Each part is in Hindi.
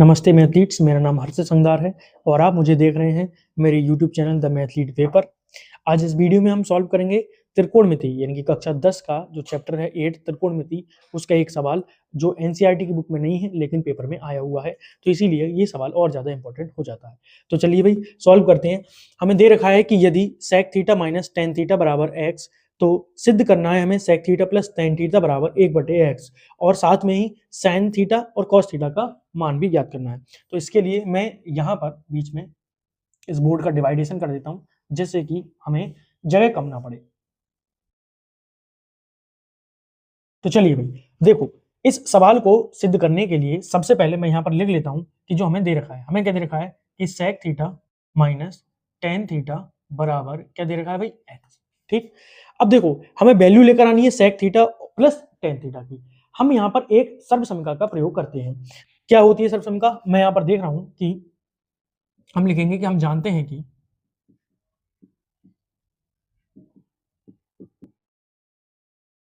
नमस्ते मैथलीट्स, मेरा नाम हर्षित संगदार है और आप मुझे देख रहे हैं मेरे यूट्यूब चैनल द मैथलीट वे पर। आज इस वीडियो में हम सॉल्व करेंगे त्रिकोणमिति यानी कि कक्षा 10 का जो चैप्टर है 8 त्रिकोणमिति, उसका एक सवाल जो एनसीईआरटी की बुक में नहीं है लेकिन पेपर में आया हुआ है, तो इसीलिए ये सवाल और ज़्यादा इंपॉर्टेंट हो जाता है। तो चलिए भाई सॉल्व करते हैं। हमें दे रखा है कि यदि sec theta minus tan theta बराबर x, तो सिद्ध करना है हमें sec theta plus tan theta बराबर 1/x और साथ में ही sin थीटा और cos थीटा का मान भी ज्ञात करना है। तो इसके लिए मैं यहाँ पर बीच में इस बोर्ड का डिवाइडेशन कर देता हूँ जिससे कि हमें जगह कम ना पड़े। तो चलिए भाई देखो, इस सवाल को सिद्ध करने के लिए सबसे पहले मैं यहाँ पर लिख लेता हूँ कि जो हमें दे रखा है, हमें क्या दे रखा है कि sec theta minus tan theta बराबर क्या दे रखा है भाई x। ठीक, अब देखो हमें वैल्यू लेकर आनी है sec theta plus tan theta की। हम यहाँ पर एक सर्वसमीका का प्रयोग करते हैं। क्या होती है सर्वसमीका? मैं यहाँ पर देख रहा हूँ कि हम लिखेंगे कि हम जानते हैं कि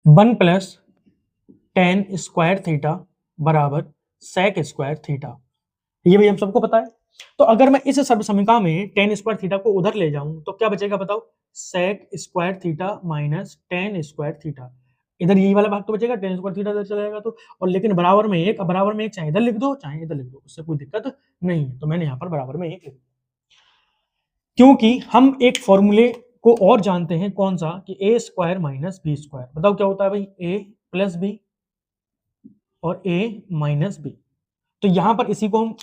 1 प्लस tan स्क्वायर थीटा बराबर sec स्क्वायर थीटा, ये भी हम सबको पता है। तो अगर मैं इस सर्वसमीका में tan स्क्वायर थीटा को उधर ले जाऊं तो क्या बचेगा बताओ? sec square theta minus tan square theta. इधर यही वाला भाग तो बचेगा, tan स्क्वायर थीटा इधर चला जाएगा तो, और लेकिन बराबर में एक, बराबर में एक चाहे इधर लिख दो चाहे इधर लिख दो, उससे कोई दिक्कत नहीं है। तो मैंने यहाँ पर बराबर में एक लिख दिया, क्योंकि हम एक फॉर्मूले को और जानते हैं, कौन सा, कि ए स्क्वायर माइनस बी स्क्वायर। बताओ क्या होता है भाई? ए प्लस बी और ए माइनस बी। तो यहां पर इसी को हम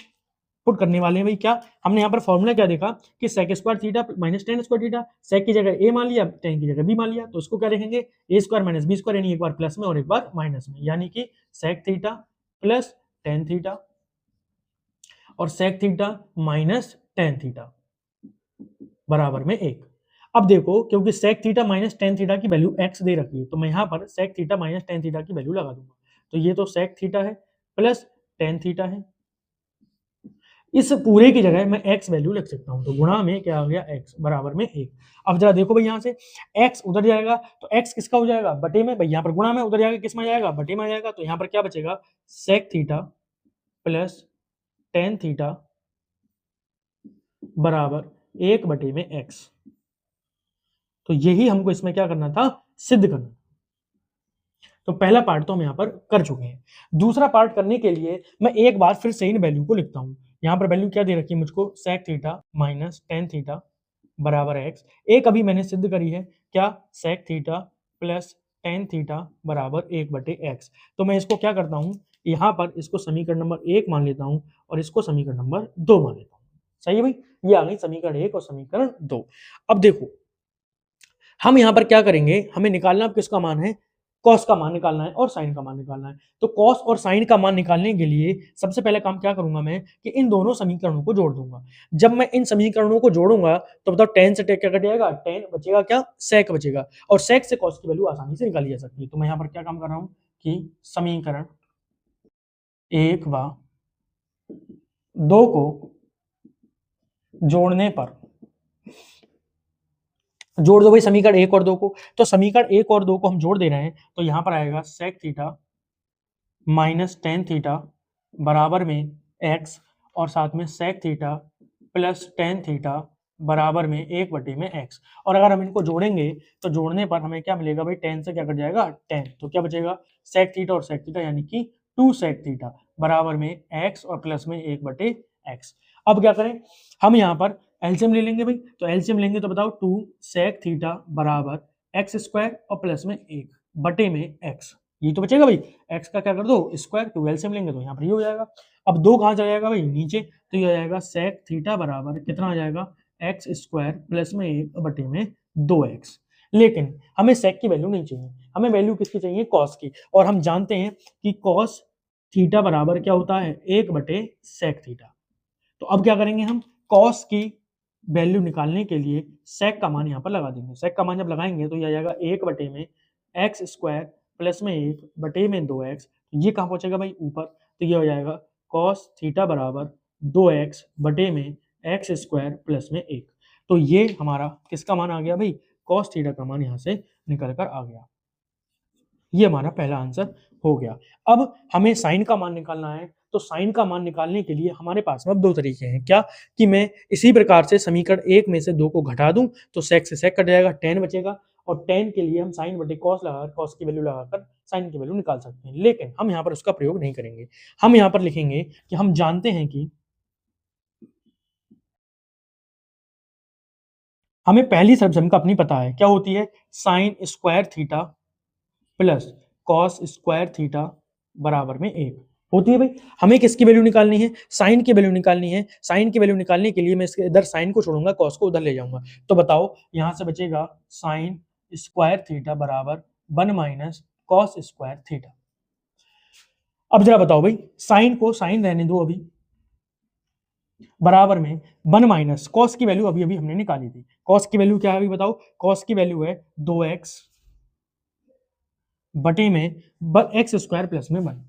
पुट करने वाले हैं भाई। क्या हमने यहाँ पर फॉर्मूला क्या देखा कि sec square theta minus tan square theta, sec की जगह a मान लिया, tan की जगह b मान लिया, तो इसको क्या लिखेंगे a square minus b square, यानी एक बार प्लस में और एक बार माइनस में, यानी कि sec theta plus tan theta और sec theta minus tan theta बराबर में एक। अब देखो, क्योंकि sec theta minus tan theta की वैल्यू x दे रखी है, तो मैं यहाँ पर sec theta minus tan theta की वैल्यू लगा दूंगा। तो ये तो sec थीटा है प्लस tan थीटा है, इस पूरे की जगह मैं x वैल्यू लिख सकता हूं, तो गुणा में क्या आ गया x बराबर में 1। अब जरा देखो भाई, यहां से x उधर जाएगा तो x किसका हो जाएगा? बटे में। भाई यहाँ पर गुणा में, उधर जाएगा किस में जाएगा? बटे में आ जाएगा। तो यहाँ पर क्या बचेगा? sec theta plus tan theta बराबर 1/x। तो यही हमको इसमें क्या करना था? सिद्ध करना। तो पहला पार्ट तो हम यहाँ पर कर चुके हैं। दूसरा पार्ट करने के लिए मैं एक बार फिर से इन वैल्यू को लिखता हूँ। यहाँ पर वैल्यू क्या दे रखी है मुझको? sec theta minus tan theta बराबर x। एक अभी मैंने सिद्ध करी है, क्या? sec theta plus tan theta बराबर 1/x। तो मैं इसको क्या करता हूँ, यहाँ पर इसको समीकरण नंबर 1 मान लेता हूँ और इसको समीकरण नंबर 2 मान लेता हूँ। सही है भाई, ये आ गई समीकरण 1 और समीकरण 2। अब देखो हम यहाँ पर क्या करेंगे, हमें निकालना किसका मान है? कॉस का मान निकालना है और साइन का मान निकालना है। तो कॉस और साइन का मान निकालने के लिए सबसे पहले काम क्या करूंगा मैं, कि इन दोनों समीकरणों को जोड़ दूंगा। जब मैं इन समीकरणों को जोड़ूंगा तो बताओ tan से क्या कट जाएगा? tan बचेगा क्या? sec बचेगा, और sec से cos की वैल्यू आसानी से निकाली जा सकती है। तो मैं यहाँ पर क्या काम कर रहा हूँ कि समीकरण 1 व 2 को जोड़ने पर, जोड़ दो भाई समीकरण 1 और 2 को। तो समीकरण 1 और 2 को हम जोड़ दे रहे हैं, तो यहाँ पर आएगा sec theta minus tan theta बराबर में x, और साथ में sec theta plus tan theta बराबर में 1/x। और अगर हम इनको जोड़ेंगे तो जोड़ने पर हमें क्या मिलेगा भाई? tan से क्या कट जाएगा? tan, तो क्या बचेगा? sec थीटा और sec थीटा, यानी कि 2 sec थीटा बराबर में x और प्लस में 1/x। अब क्या करें, हम यहाँ पर एलसीएम ले लेंगे भाई। तो एलसीएम लेंगे तो बताओ 2 sec थीटा बराबर एक्स स्क्वायर और प्लस में 1 बटे में x, ये तो बचेगा भाई। x का क्या कर दो? स्क्वायर, तो एलसीएम लेंगे तो यहाँ पर ये हो जाएगा। अब 2 कहाँ चला जाएगा भाई? नीचे, तो ये आ जाएगा sec थीटा बराबर कितना आ जाएगा? एक्स स्क्वायर प्लस में 1 बटे में 2x। लेकिन हमें sec की वैल्यू नहीं चाहिए, हमें वैल्यू किसकी चाहिए? cos की। और हम जानते हैं कि cos थीटा बराबर क्या होता है? 1/sec theta. तो अब क्या करेंगे हम? cos की वैल्यू निकालने के लिए sec का मान यहाँ पर लगा देंगे। sec का मान जब लगाएंगे तो ये आ जाएगा 1 बटे में एक्स स्क्वायर प्लस में 1 बटे में 2x। ये कहाँ पहुंचेगा भाई? ऊपर। तो ये हो जाएगा cos थीटा बराबर 2x बटे में एक्स स्क्वायर प्लस में 1। तो ये हमारा किसका मान आ गया भाई? cos थीटा का मान यहाँ से निकल कर आ गया। ये हमारा पहला आंसर हो गया। अब हमें साइन का मान निकालना है, तो साइन का मान निकालने के लिए हमारे पास में अब 2 तरीके हैं। क्या? कि मैं इसी प्रकार से समीकरण 1 में से 2 को घटा दूं, तो sec से sec कट जाएगा, tan बचेगा, और tan के लिए हम sin बटे cos लगाकर, cos की वैल्यू लगाकर sin की वैल्यू निकाल सकते हैं। लेकिन हम यहाँ पर उसका प्रयोग नहीं करेंगे। हम यहाँ पर लिखेंगे कि हम जानते हैं कि हमें पहली सर्वसमीकरण अपनी पता है, क्या होती है? sin square theta plus cos square theta बराबर में 1 होती है भाई। हमें किसकी वैल्यू निकालनी है? साइन की वैल्यू निकालनी है। साइन की वैल्यू निकालने के लिए मैं इसके इधर साइन को छोड़ूंगा, cos को उधर ले जाऊंगा। तो बताओ, यहां से बचेगा साइन स्क्वायर थीटा बराबर 1 माइनस cos स्क्वायर थीटा। अब जरा बताओ भाई, साइन को साइन रहने दो अभी, बराबर में 1 माइनस cos की वैल्यू अभी अभी हमने निकाली थी। cos की वैल्यू क्या है अभी बताओ? cos की वैल्यू है 2x बटे में x स्क्वायर प्लस में 1।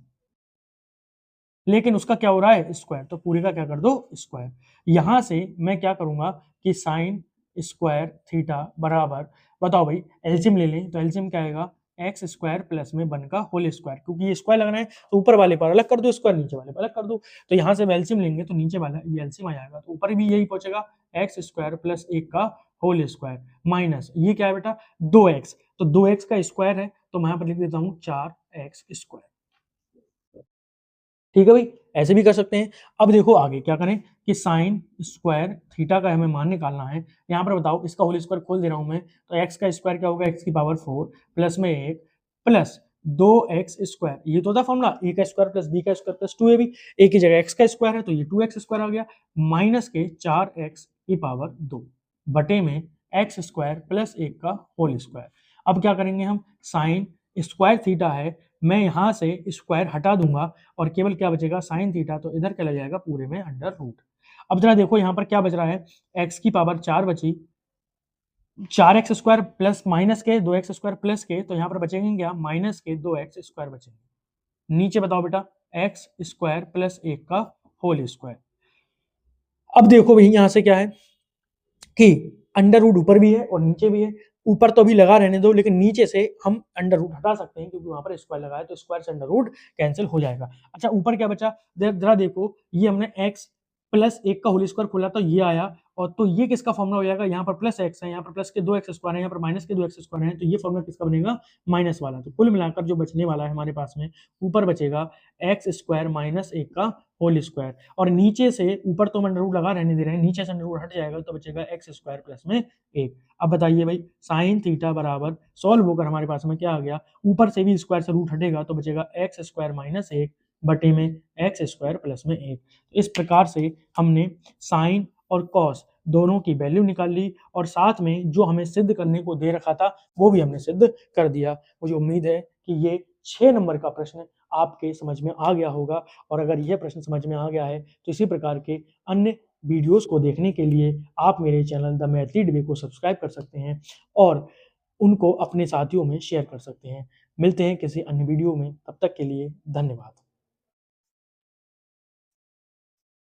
लेकिन उसका क्या हो रहा है? स्क्वायर, तो पूरे का क्या कर दो? स्क्वायर। यहां से मैं क्या करूंगा कि साइन स्क्वायर थीटा बराबर, बताओ भाई, एलसीएम ले लें, तो एलसीएम क्या आएगा? एक्स स्क्वायर प्लस में 1 का होल स्क्वायर, क्योंकि ये स्क्वायर लगना है तो ऊपर वाले पर अलग कर दो स्क्वायर, नीचे वाले पर अलग कर दो। तो यहाँ से एलसीएम लेंगे तो नीचे वाला ये एलसीएम आ जाएगा, तो ऊपर भी यही पहुंचेगा, एक्स स्क्वायर प्लस 1 का होल स्क्वायर माइनस ये क्या है बेटा? 2x। तो 2x का स्क्वायर है, तो मैं यहाँ पर लिख देता हूँ 4x स्क्वायर। ठीक है भाई, ऐसे भी कर सकते हैं। अब देखो आगे क्या करें कि साइन स्क्वायर थीटा का हमें मान निकालना है। यहाँ पर बताओ, इसका होल स्क्वायर खोल दे रहा हूं मैं, तो x का स्क्वायर क्या होगा? x की पावर 4 प्लस में 1 प्लस 2x स्क्वायर, ये तो था फॉर्मूला, a का स्क्वायर प्लस b का स्क्वायर प्लस 2ab। a की जगह x का स्क्वायर है तो ये 2x स्क्वायर आ गया, माइनस के 4x की पावर 2 बटे में x स्क्वायर प्लस 1 का होल स्क्वायर। अब क्या करेंगे हम? साइन स्क्वायर थीटा है, मैं यहाँ से स्क्वायर हटा दूंगा और केवल क्या बचेगा? साइन थीटा, तो इधर चला जाएगा पूरे में अंडर रूट। अब जरा देखो यहाँ पर क्या बच रहा है? x की पावर 4 बची, 4x स्क्वायर प्लस माइनस के 2x स्क्वायर प्लस के, तो यहाँ पर बचेंगे क्या? माइनस के 2x स्क्वायर बचेंगे। नीचे बताओ बेटा, x स्क्वायर प्लस 1 का होल स्क्वायर। अब देखो भाई यहाँ से क्या है कि अंडर रूट ऊपर भी है और नीचे भी है। ऊपर तो अभी लगा रहने दो, लेकिन नीचे से हम अंडर रूट हटा सकते हैं, क्योंकि वहां पर स्क्वायर लगा है, तो स्क्वायर से अंडर रूट कैंसिल हो जाएगा। अच्छा, ऊपर क्या बचा? जरा देखो, ये हमने x प्लस 1 का होल स्क्वायर खोला तो ये आया, और तो ये किसका फॉर्मूला हो जाएगा? यहाँ पर प्लस x है, यहाँ पर प्लस के 2x स्क्वायर है, यहाँ पर माइनस के 2x स्क्वायर है, तो ये फॉर्मूला किसका बनेगा? माइनस वाला। तो कुल मिलाकर जो बचने वाला है हमारे पास में, ऊपर बचेगा एक्स स्क्वायर माइनस 1 का होल स्क्वायर, और नीचे से, ऊपर तो हम अंडर रूट लगा रहने दे रहे हैं, नीचे से अंडर रूट हट जाएगा तो बचेगा एक्स स्क्वायर प्लस में 1। अब बताइए भाई, साइन थीटा बराबर सॉल्व होकर हमारे पास में क्या आ गया? ऊपर से भी स्क्वायर से रूट हटेगा तो बचेगा एक्स स्क्वायर माइनस 1 बटे में एक्स स्क्वायर प्लस में 1। इस प्रकार से हमने साइन और कॉस दोनों की वैल्यू निकाल ली, और साथ में जो हमें सिद्ध करने को दे रखा था वो भी हमने सिद्ध कर दिया। मुझे उम्मीद है कि ये 6 नंबर का प्रश्न आपके समझ में आ गया होगा, और अगर यह प्रश्न समझ में आ गया है तो इसी प्रकार के अन्य वीडियोस को देखने के लिए आप मेरे चैनल द मैथली वे को सब्सक्राइब कर सकते हैं और उनको अपने साथियों में शेयर कर सकते हैं। मिलते हैं किसी अन्य वीडियो में, तब तक के लिए धन्यवाद।